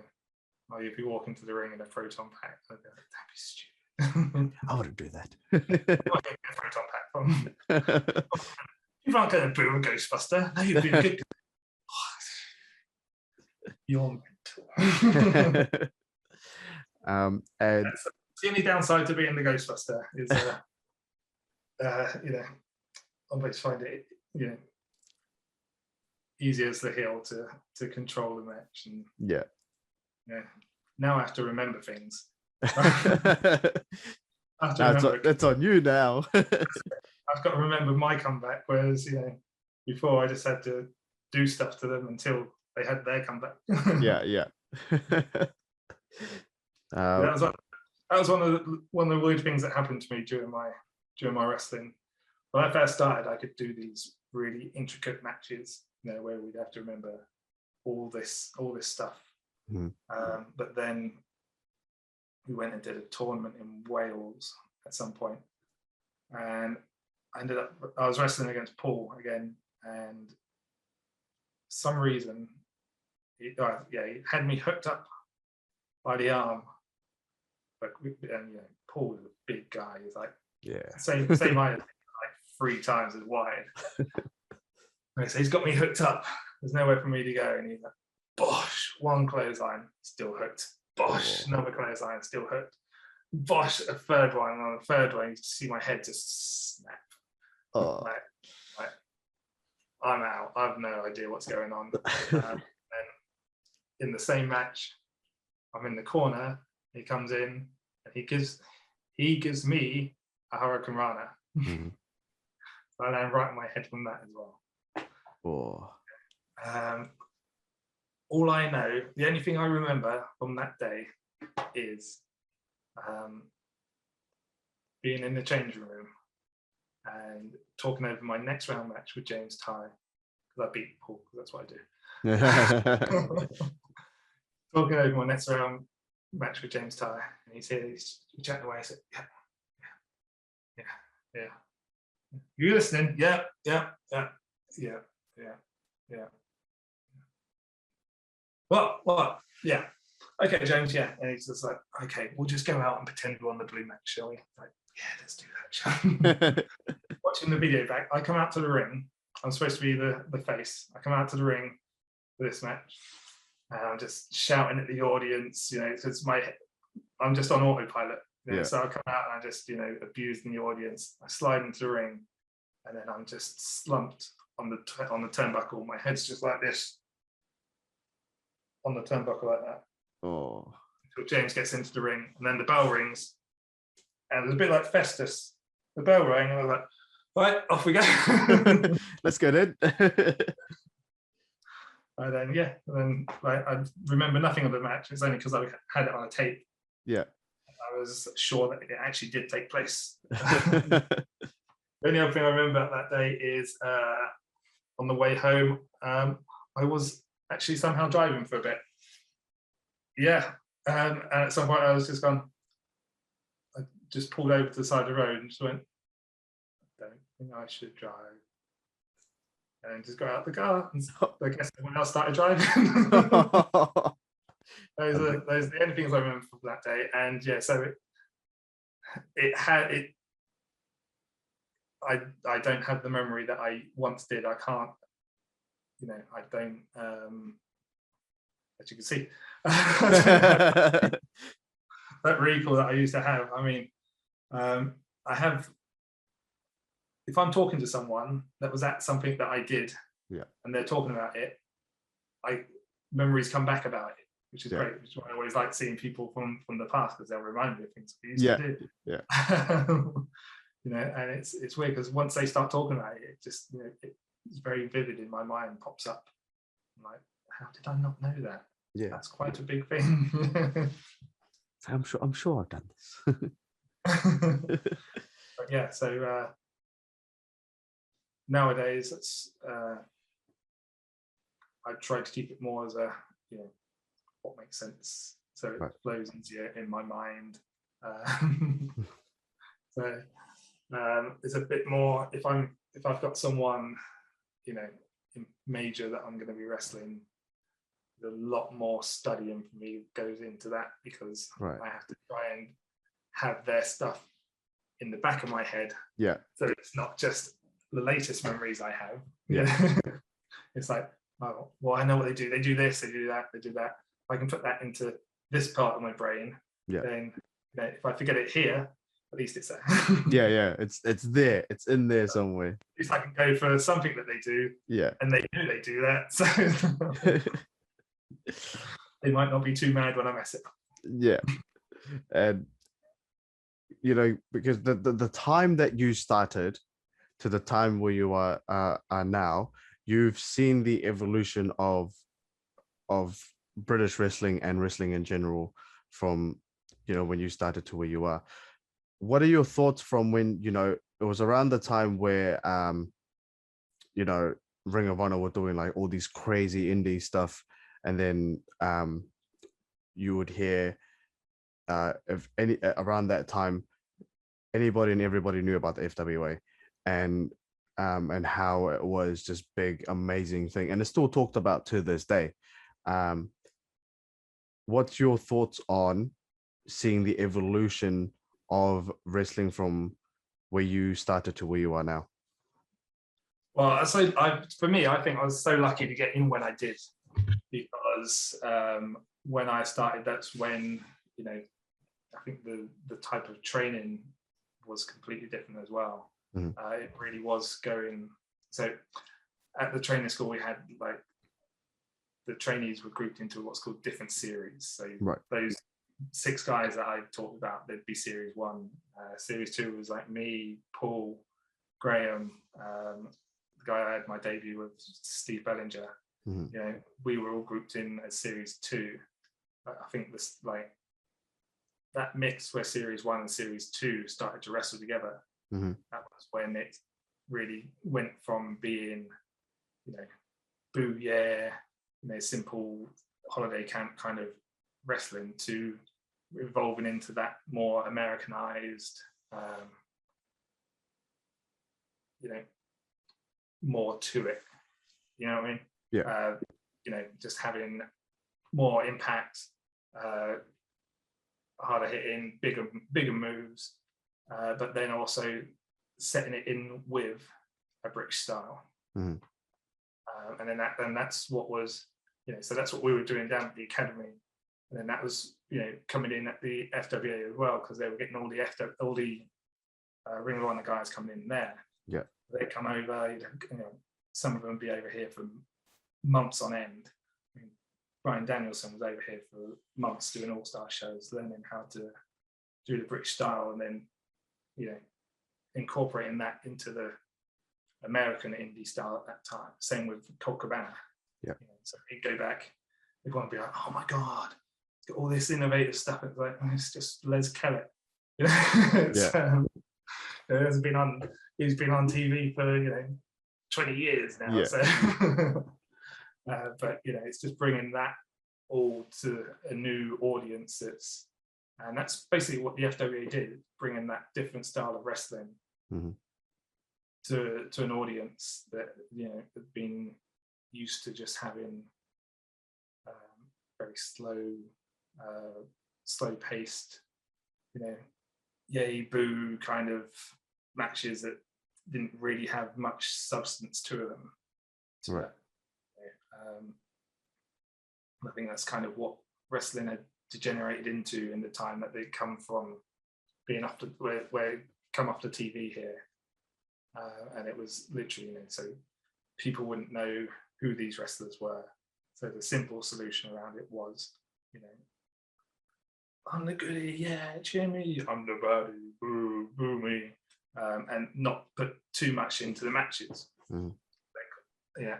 you'd be walking to the ring in a proton pack, I'd be like, that'd be stupid. I wouldn't do that. Where get a proton pack from? You aren't going to boo a Ghostbuster. No, you've been good. You're mental. And that's the only downside to being the Ghostbuster is, you know, I always find it, you know, easier as the heel to control the match. And yeah, now I have to remember things. That's on you now. I've got to remember my comeback, whereas, you know, before I just had to do stuff to them until they had their comeback. yeah. That was one of the weird things that happened to me during my wrestling. When I first started, I could do these really intricate matches, you know, where we'd have to remember all this stuff. But then we went and did a tournament in Wales at some point, and I was wrestling against Paul again, and for some reason he had me hooked up by the arm. But Paul was a big guy. He's like same height, like 3 times as wide. So he's got me hooked up. There's nowhere for me to go, and he's like, bosh, one clothesline, still hooked. Bosh, another clothesline, still hooked. Bosh, a third one, and on the third one, you see my head just snap. Like, I'm out. I have no idea what's going on. And in the same match, I'm in the corner. He comes in and he gives me a Hurricane Rana. So I land right in my head from that as well. All I know, the only thing I remember from that day is being in the changing room and talking over my next round match with James Ty, because I beat Paul, because that's what I do. Talking over my next round match with James Ty, and he's here, he's chatting away. I said, yeah. You listening? Yeah. What? Yeah. Okay, James, yeah. And he's just like, okay, we'll just go out and pretend we're on the blue match, shall we? Like, yeah, let's do that. Watching the video back, I come out to the ring. I'm supposed to be the face. I come out to the ring. for this match. And I'm just shouting at the audience, because I'm just on autopilot. So I come out and I just, abusing the audience. I slide into the ring, and then I'm just slumped on the turnbuckle. My head's just like this on the turnbuckle like that. Oh. Until James gets into the ring, and then the bell rings, and it's a bit like Festus. The bell rang, and I was like, right, off we go. Let's get in. And then I remember nothing of the match. It's only because I had it on a tape. Yeah. I was sure that it actually did take place. The only other thing I remember about that day is on the way home, I was actually somehow driving for a bit. Yeah. And at some point I was just gone, I just pulled over to the side of the road and just went, I don't think I should drive. And just got out the car, and I guess everyone else started driving. Those are the only things I remember from that day. And so I don't have the memory that I once did. I can't, I don't, as you can see, that recall that I used to have. I mean, I have, if I'm talking to someone that was at something that I did, and they're talking about it, memories come back about it, which is great. Which is why I always like seeing people from the past, because they'll remind me of things we used to do. And it's weird because once they start talking about it, it just it's very vivid in my mind, pops up. I'm like, how did I not know that? Yeah, that's quite a big thing. I'm sure I've done this. But so nowadays it's I try to keep it more as a what makes sense, so it flows easier in my mind. So it's a bit more if I've got someone major that I'm going to be wrestling, a lot more studying for me goes into that, because I have to try and have their stuff in the back of my head. Yeah. So it's not just the latest memories I have. Yeah. It's like, oh, well, I know what they do. They do this, they do that, they do that. If I can put that into this part of my brain, then if I forget it here, at least it's there. yeah. It's there. It's in there somewhere. At least I can go for something that they do. Yeah. And they know they do that. So they might not be too mad when I mess it up. Yeah. And because the time that you started to the time where you are now, you've seen the evolution of British wrestling and wrestling in general from when you started to where you are. What are your thoughts from when it was around the time where Ring of Honor were doing like all these crazy indie stuff, and then you would hear around that time, anybody and everybody knew about the FWA and how it was just big, amazing thing, and it's still talked about to this day. What's your thoughts on seeing the evolution of wrestling from where you started to where you are now? Well, for me, I think I was so lucky to get in when I did, because when I started, that's when I think the type of training was completely different as well. Mm-hmm. It really was going. So at the training school, we had like the trainees were grouped into what's called different series. So those 6 guys that I talked about, they'd be series 1. Series 2 was like me, Paul, Graham, the guy I had my debut with, Steve Bellinger. Mm-hmm. We were all grouped in as series 2. I think this that mix where series 1 and series 2 started to wrestle together. Mm-hmm. That was when it really went from being, boo yeah, simple holiday camp kind of wrestling to evolving into that more Americanized, more to it. You know what I mean? Yeah. Just having more impact, harder hitting, bigger moves, but then also setting it in with a British style. Mm-hmm. And then that's what was So that's what we were doing down at the academy, and then that was coming in at the FWA as well, because they were getting all the Ring of Honor guys coming in there. Yeah, they come over. Some of them be over here for months on end. Brian Danielson was over here for months doing all-star shows, learning how to do the British style, and then incorporating that into the American indie style at that time. Same with Colt Cabana. Yeah. So he'd go back, they'd want to be like, oh my God, got all this innovative stuff. It's like, it's just Les Kellett. He's been on TV for 20 years now. Yeah. So but it's just bringing that all to a new audience. And that's basically what the FWA did, bringing that different style of wrestling to an audience that had been used to just having very slow paced, yay boo kind of matches that didn't really have much substance to them. Right. I think that's kind of what wrestling had degenerated into in the time that they'd come from being off where it come off the TV here, and it was literally so people wouldn't know who these wrestlers were. So the simple solution around it was, I'm the goodie, yeah, cheer me. I'm the baddie, boo, boo me, and not put too much into the matches,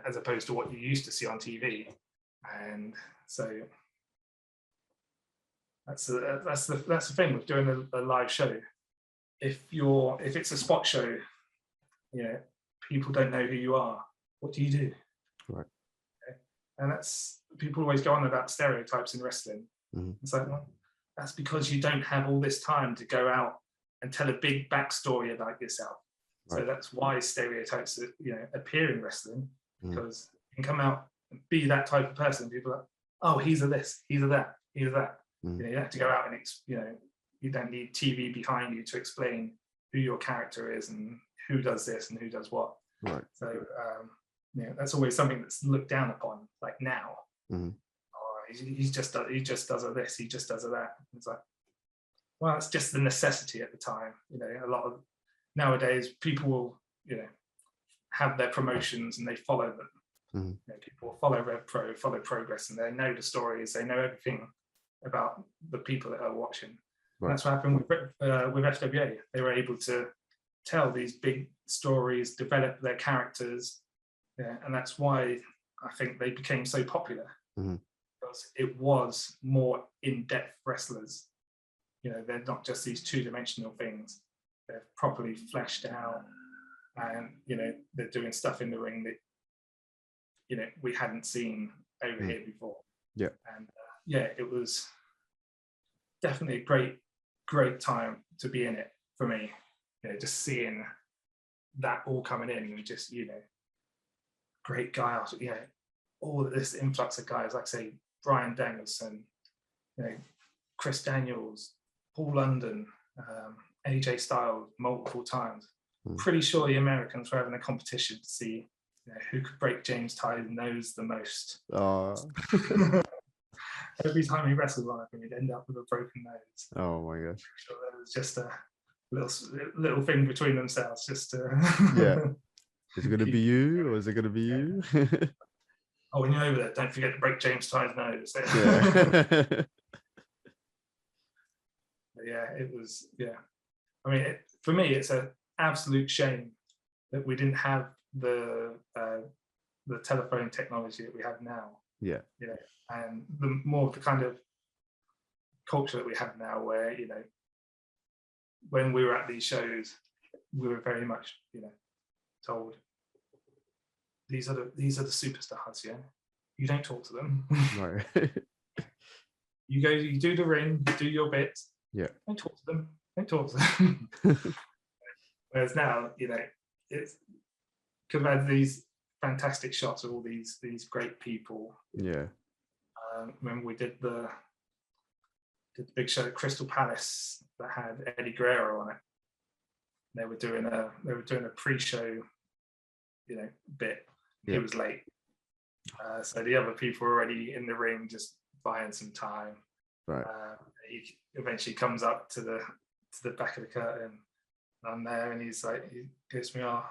as opposed to what you used to see on TV. And so that's the thing with doing a live show. If it's a spot show, people don't know who you are. What do you do? Right. Okay? And that's, people always go on about stereotypes in wrestling. It's like, well, that's because you don't have all this time to go out and tell a big backstory about yourself. Right. So that's why stereotypes appear in wrestling, because you can come out and be that type of person. People are like, oh, he's a this, he's a that, he's a that. You have to go out and you don't need TV behind you to explain who your character is and who does this and who does what. Right. So that's always something that's looked down upon. Like now, he just does a this, he just does a that. It's like, well, it's just the necessity at the time. A lot of nowadays people will have their promotions and they follow them. People will follow Rev Pro, follow Progress, and they know the stories, they know everything about the people that are watching. Right. That's what happened with FWA. They were able to tell these big stories, develop their characters, and that's why I think they became so popular, because it was more in-depth wrestlers. They're not just these two-dimensional things. They're properly fleshed out, and they're doing stuff in the ring that we hadn't seen over here before. Yeah. And it was definitely a great time to be in it for me. Just seeing that all coming in, and just great guy after all this influx of guys, like say Brian Danielson, Chris Daniels, Paul London, AJ Styles multiple times. Pretty sure the Americans were having a competition to see who could break James Ty's nose the most. Every time he wrestled on it, he'd end up with a broken nose. Oh my gosh! Sure there was just a little thing between themselves, just to Is it going to be you, or is it going to be you? Oh, when you're over there, don't forget to break James Ty's nose. It was. I mean, for me, it's an absolute shame that we didn't have the telephone technology that we have now. And the more of the kind of culture that we have now, where when we were at these shows, we were very much told these are the superstars. You don't talk to them. Right. You do the ring, do your bit. Don't talk to them. Don't talk to them. Whereas now, it's because we had these fantastic shots of all these great people. When we did the big show at Crystal Palace that had Eddie Guerrero on it, they were doing a pre-show, bit. He was late, So the other people were already in the ring, just buying some time. Right. He eventually comes up to the back of the curtain. And I'm there, and he's like, he gives me, "Oh,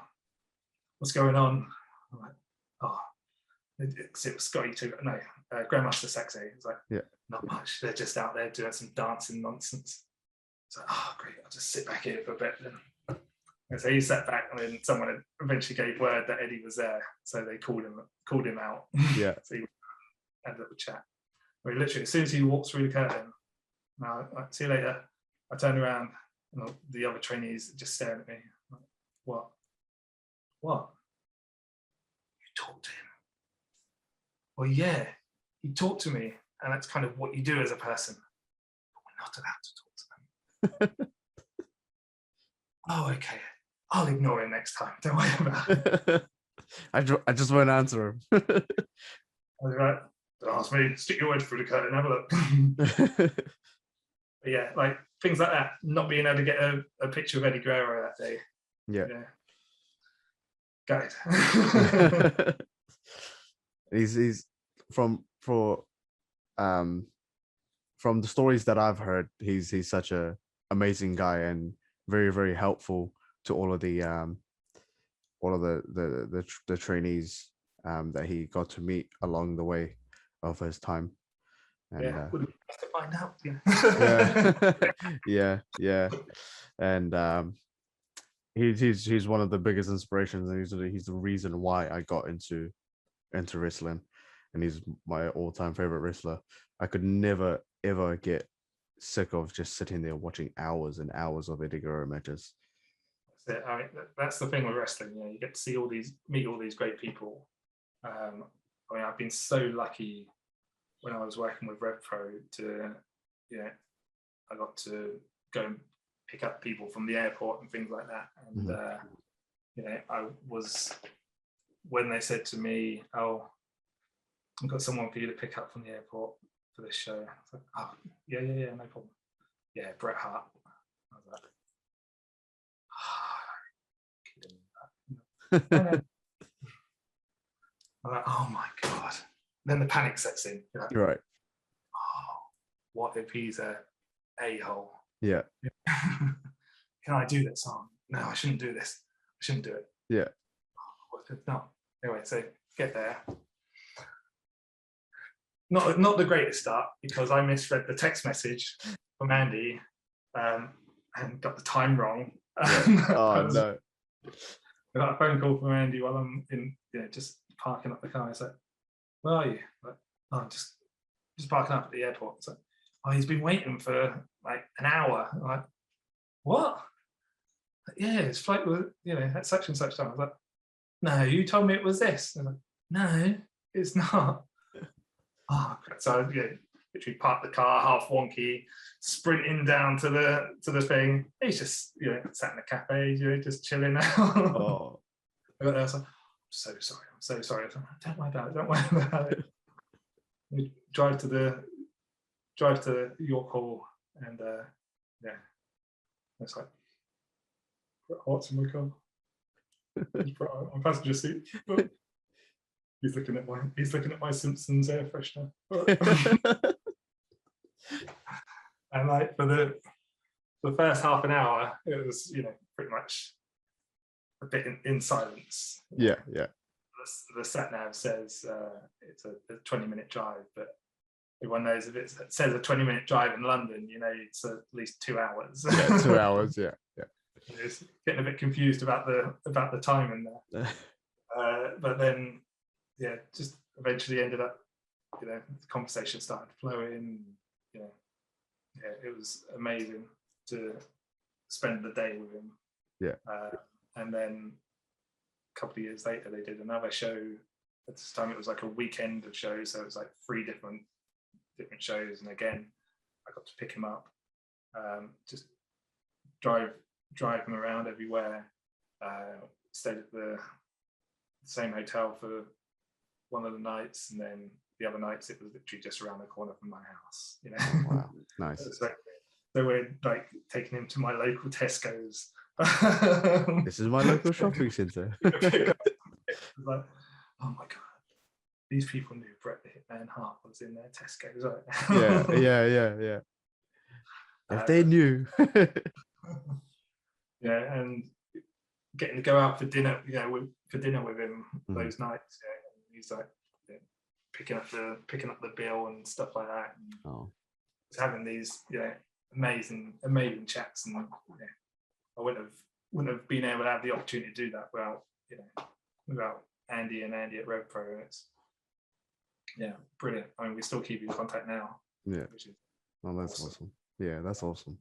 what's going on?" I'm like, "Oh, it was Scotty too." No, Grandmaster Sexy. He's like, "Yeah, not much. They're just out there doing some dancing nonsense." It's like, "Oh, great. I'll just sit back here for a bit then." And so he sat back, and then someone eventually gave word that Eddie was there, so they called him out. Yeah. So he had a little chat. Where literally, as soon as he walks through the curtain, I see you later. I turned around, and the other trainees just staring at me. Like, what? You talked to him? Well, yeah, he talked to me, and that's kind of what you do as a person. But we're not allowed to talk to them. Oh, okay. I'll ignore him next time. Don't worry about it. I just won't answer him. I was like, "Don't ask me. Stick your head through the curtain. Have a look." But yeah, like things like that. Not being able to get a picture of Eddie Guerrero that day. Yeah. Got it. He's from the stories that I've heard, he's such a amazing guy and very, very helpful to all of the trainees that he got to meet along the way of his time. And would have to find out. Yeah. And he's one of the biggest inspirations, and he's the reason why I got into wrestling, and he's my all-time favorite wrestler. I could never ever get sick of just sitting there watching hours and hours of Eddie Guerrero matches. That's it. I mean, that's the thing with wrestling. You get to see meet all these great people. I mean, I've been so lucky when I was working with RevPro to, I got to go and pick up people from the airport and things like that. And I was, when they said to me, "Oh, I've got someone for you to pick up from the airport for this show," I was like, "Oh, yeah, no problem. Yeah, Bret Hart." I was like, no. I'm like, "Oh my God." Then the panic sets in. Right. Oh, what if he's a a-hole? Yeah. Can I do this? Oh, no, I shouldn't do this. I shouldn't do it. Yeah. What if not? Anyway, so get there. Not the greatest start, because I misread the text message from Andy and got the time wrong. Yeah. Oh no. I got a phone call from Andy while I'm in, just parking up the car. He's like, "Where are you?" Like, "Oh, I'm just parking up at the airport." It's like, "Oh, he's been waiting for like an hour." I'm like, "What?" Like, "Yeah, his flight was, at such and such time." I was like, "No, you told me it was this." I'm like, "No, it's not." Oh, so literally parked the car half wonky, sprinting down to the thing. He's just sat in the cafe, just chilling out. Oh. I got there, I was like, "I'm so sorry." I was like, Don't worry about it. We drive to York Hall, and it's like, "What's in my car?" He's put on my passenger seat. He's looking at my Simpsons air freshener. And like for the first half an hour, it was pretty much a bit in silence. Yeah. The sat nav says it's a 20-minute drive, but everyone knows if it says a 20-minute drive in London, it's at least 2 hours. Yeah, 2 hours. Yeah. It's getting a bit confused about the time in there. But then, just eventually ended up, the conversation started flowing. It was amazing to spend the day with him. Yeah. And then a couple of years later, they did another show. At this time, it was like a weekend of shows, so it was like 3 different shows. And again, I got to pick him up, just drive him around everywhere. Stayed at the same hotel for one of the nights, and then the other nights it was literally just around the corner from my house. Wow, nice. So we're like taking him to my local Tesco's. This is my local shopping centre. Like, oh my God, these people knew Bret the Hitman Hart was in their Tesco's, right? Yeah. If they knew. Yeah, and getting to go out for dinner, with him those nights. And he's like picking up the bill and stuff like that. And just having these amazing chats, and I wouldn't have been able to have the opportunity to do that without Andy at RevPro. It's brilliant. I mean, we still keep in contact now. Yeah, that's awesome. Yeah, that's awesome.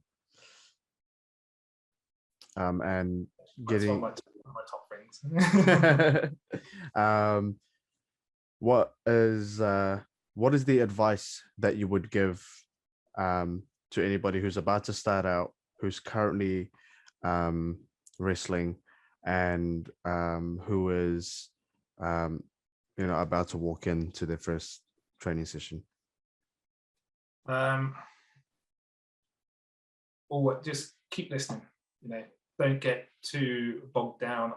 And getting that's one of my top things. What is the advice that you would give to anybody who's about to start out, who's currently wrestling, and who is about to walk into their first training session? Just keep listening. Don't get too bogged down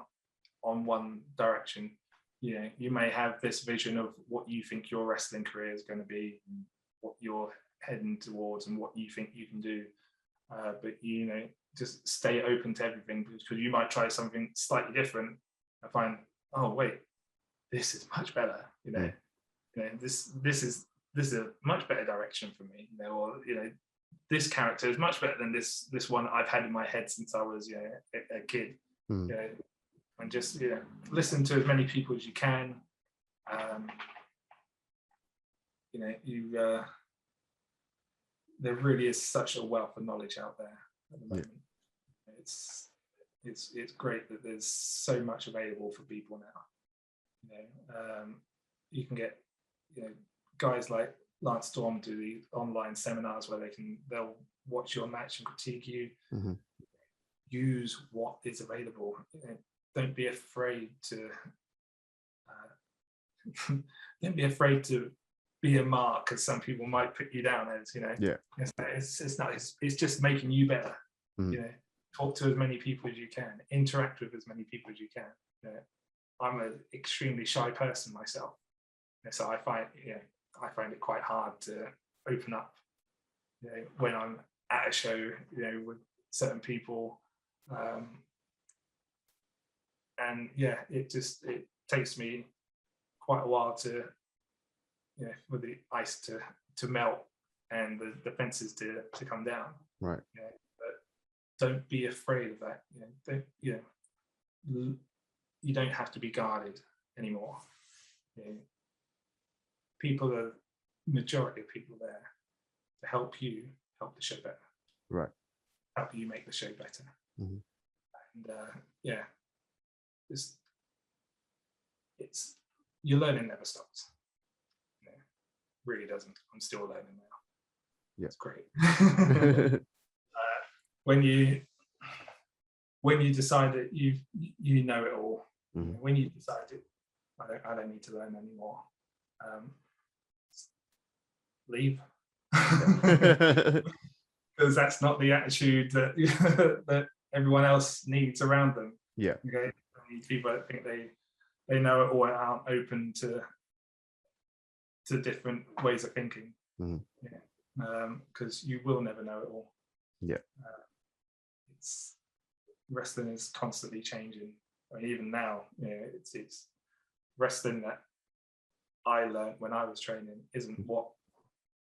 on one direction. You may have this vision of what you think your wrestling career is going to be, and what you're heading towards, and what you think you can do. But just stay open to everything, because you might try something slightly different and find, oh wait, this is much better. This is a much better direction for me. Or this character is much better than this one I've had in my head since I was a kid. And just listen to as many people as you can. There really is such a wealth of knowledge out there at the moment. It's great that there's so much available for people now. You can get guys like Lance Storm do the online seminars where they'll watch your match and critique you. Use what is available. Don't be afraid to be a mark, as some people might put you down as. It's just making you better. Talk to as many people as you can, interact with as many people as you can. I'm an extremely shy person myself, so I find it quite hard to open up when I'm at a show with certain people. And it takes me quite a while to for the ice to melt and the fences to come down. Right. But don't be afraid of that. You don't have to be guarded anymore. Majority of people there to help the show better. Right. Help you make the show better. And it's your learning never stops. Really doesn't. I'm still learning now. Yeah, it's great. When you decide that you know it all, when you decide it, I don't need to learn anymore. Leave, because that's not the attitude that that everyone else needs around them. Yeah. Okay. People that think they know it all and aren't open to different ways of thinking. Because you will never know it all. Yeah. Wrestling is constantly changing. I mean, even now, it's wrestling that I learned when I was training isn't what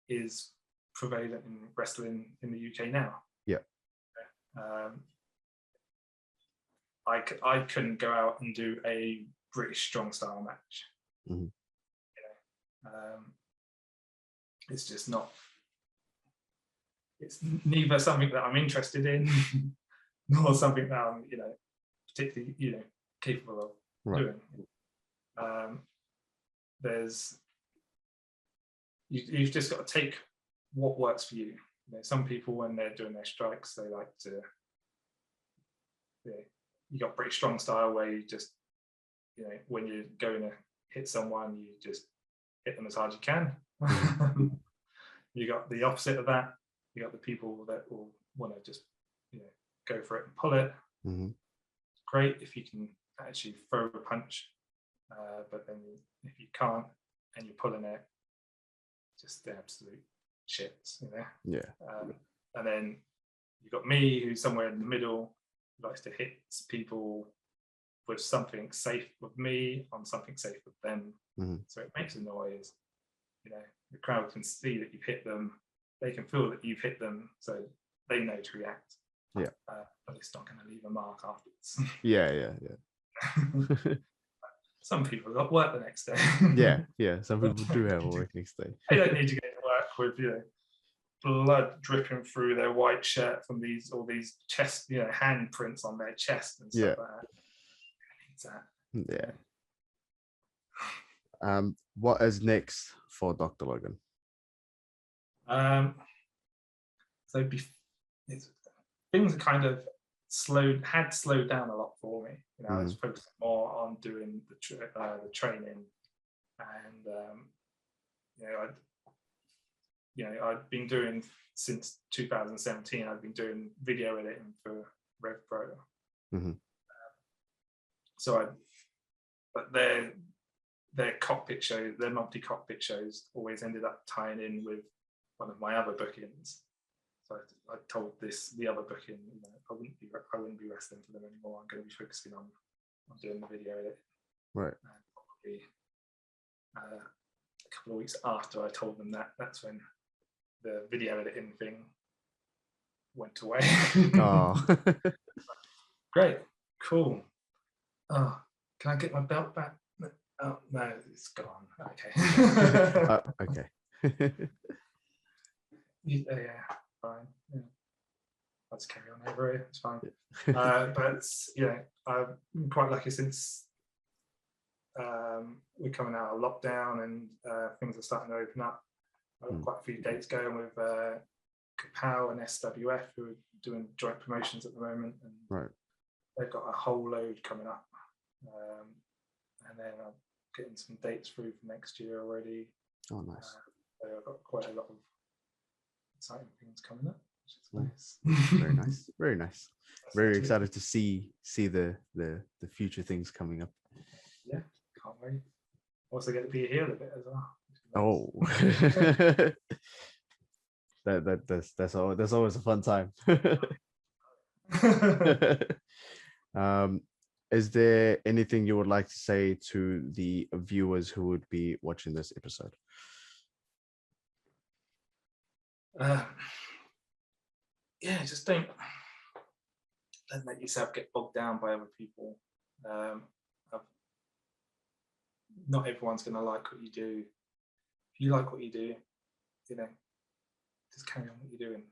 is prevalent in wrestling in the UK now. Yeah. I couldn't go out and do a British strong style match. It's just not. It's neither something that I'm interested in, nor something that I'm, particularly, capable of doing. You've just got to take what works for you. Some people, when they're doing their strikes, they like to. You got British strong style where you just, when you're going to hit someone, you just hit them as hard as you can. You got the opposite of that. You got the people that will want to just, go for it and pull it. It's great if you can actually throw a punch, but then if you can't, and you're pulling it, just the absolute shits, you know. Yeah. And then you've got me, who's somewhere in the middle, who likes to hit people with something safe with me on something safe with them. So it makes a noise, you know. The crowd can see that you've hit them, they can feel that you've hit them, so they know to react. Yeah. But it's not going to leave a mark afterwards. Yeah. Some people got work the next day. Yeah. Some people do have work next day. They don't need to go to work with, you know, blood dripping through their white shirt from all these chest, you know, handprints on their chest and stuff like that. Yeah. What is next for Dr. Logan? So things are kind of slowed down a lot for me. You know, I was focusing more on doing the training, and I've been doing since 2017. I've been doing video editing for RevPro. But their cockpit shows, their monthly cockpit shows, always ended up tying in with one of my other bookings. So I told the other booking, you know, I wouldn't be wrestling for them anymore. I'm going to be focusing on doing the video edit. Right. Probably a couple of weeks after I told them that, that's when the video editing thing went away. Oh. Great, cool. Oh, can I get my belt back? Oh no, it's gone. Okay. Okay. Yeah, fine. Yeah. I'll just carry on over here. It's fine. But yeah, I've been quite lucky since we're coming out of lockdown and things are starting to open up. I've got quite a few dates going with Kapow and SWF, who are doing joint promotions at the moment, and right. They've got a whole load coming up, and then I'm getting some dates through for next year already. Oh, nice. So I've got quite a lot of exciting things coming up, which is nice. Very nice. Very nice. Very excited to see the future things coming up. Yeah, can't wait. Also get to be here a bit as well. Oh. that's always a fun time. Is there anything you would like to say to the viewers who would be watching this episode? Just don't let yourself get bogged down by other people. Not everyone's going to like what you do. If you like what you do, you know, just carry on what you're doing.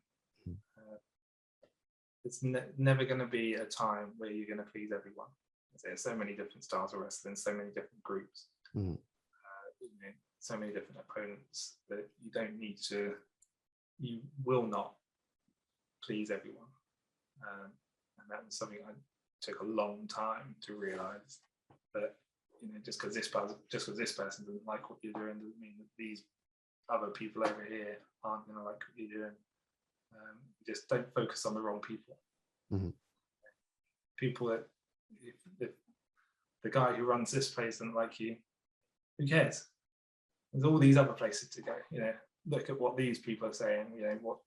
It's never going to be a time where you're going to please everyone. There's so many different styles of wrestling, so many different groups, so many different opponents that you don't need to. You will not please everyone, and that was something I took a long time to realize. But you know, just because this person doesn't like what you're doing doesn't mean that these other people over here aren't going to like what you're doing. Just don't focus on the wrong people. People that, if the guy who runs this place doesn't like you, who cares? There's all these other places to go. You know, look at what these people are saying. You know, what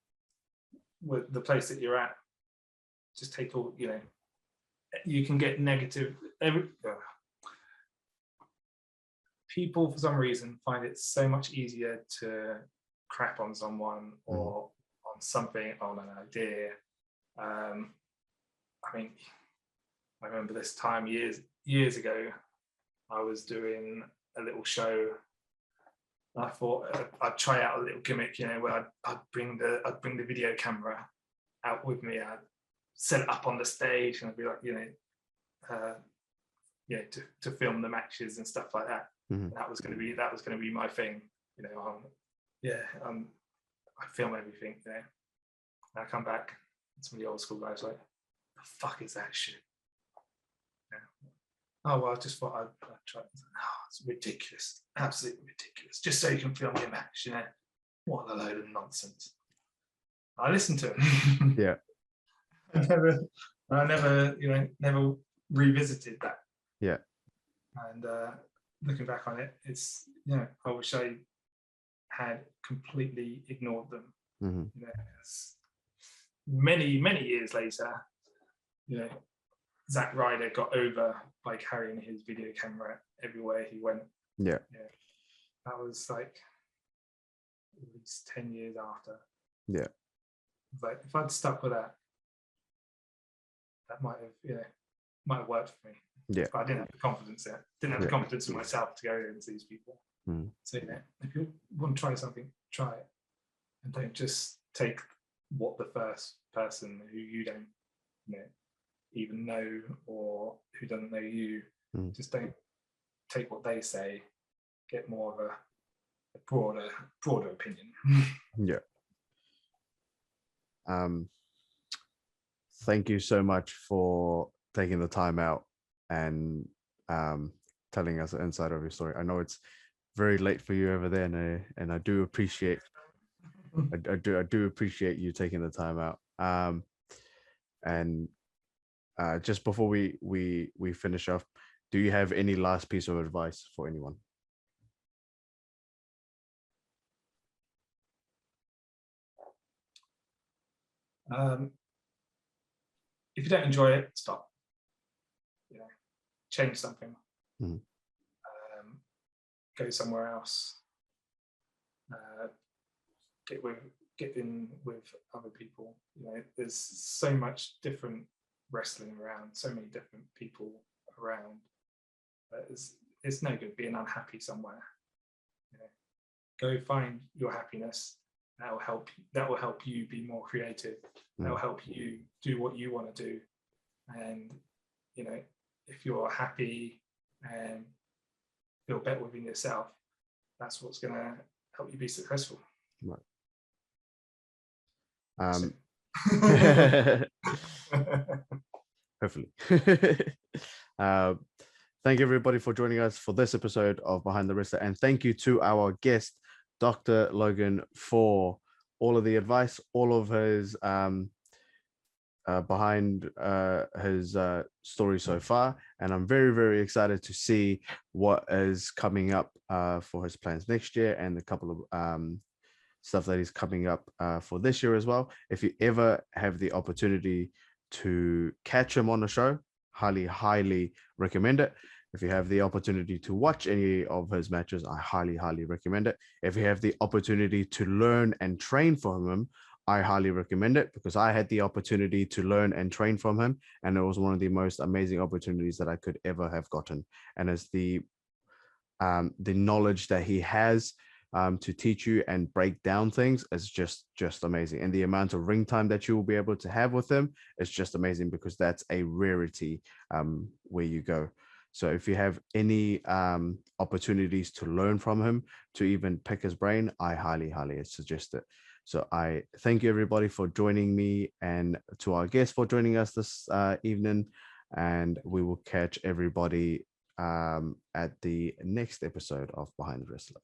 with the place that you're at. Just take all. You know, you can get negative. People, for some reason, find it so much easier to crap on someone or on something, on an idea. I mean, I remember this time years ago, I was doing a little show. I thought I'd try out a little gimmick, you know, where I'd bring the video camera out with me. I'd set it up on the stage, and I'd be like, you know, to film the matches and stuff like that. That was going to be my thing, you know. I film everything, you know. And I come back, and some of the old school guys like, the fuck is that shit? Yeah. Oh well, I just thought I'd try. Oh, it's ridiculous, absolutely ridiculous. Just so you can film your match, you know. What a load of nonsense. I listened to it. Yeah. I never revisited that. Yeah. And looking back on it, it's, I wish I had completely ignored them. Many years later, Zack Ryder got over by carrying his video camera everywhere he went. Yeah. That was like at least 10 years after. Yeah. But if I'd stuck with that, that might have worked for me. Yeah. But I didn't have the confidence yet. Didn't have the confidence in myself to go and see these people. So if you want to try something, try it. And don't just take what the first person who you don't even know or who doesn't know you, just don't take what they say. Get more of a broader opinion. Yeah. Thank you so much for taking the time out and telling us the inside of your story. I know it's very late for you over there, and I do appreciate I do appreciate you taking the time out. And just before we finish off, do you have any last piece of advice for anyone? If you don't enjoy it, stop. Change something. Go somewhere else. Get in with other people. There's so much different wrestling around, so many different people around. It's no good being unhappy somewhere. Go find your happiness. That will help you be more creative. That will help you do what you want to do. And if you're happy and feel better within yourself, that's what's going to help you be successful. Right. Hopefully. Thank you everybody for joining us for this episode of Behind the Wrestler, and thank you to our guest Dr. Logan for all of the advice, all of his behind his story so far, and I'm very excited to see what is coming up for his plans next year, and a couple of stuff that is coming up for this year as well. If you ever have the opportunity to catch him on the show, highly recommend it. If you have the opportunity to watch any of his matches, I highly recommend it. If you have the opportunity to learn and train from him, I highly recommend it, because I had the opportunity to learn and train from him, and it was one of the most amazing opportunities that I could ever have gotten. And it's the knowledge that he has to teach you and break down things is just amazing. And the amount of ring time that you will be able to have with him is just amazing, because that's a rarity where you go. So if you have any opportunities to learn from him, to even pick his brain, I highly suggest it. So I thank you everybody for joining me, and to our guests for joining us this evening. And we will catch everybody at the next episode of Behind the Wrestler.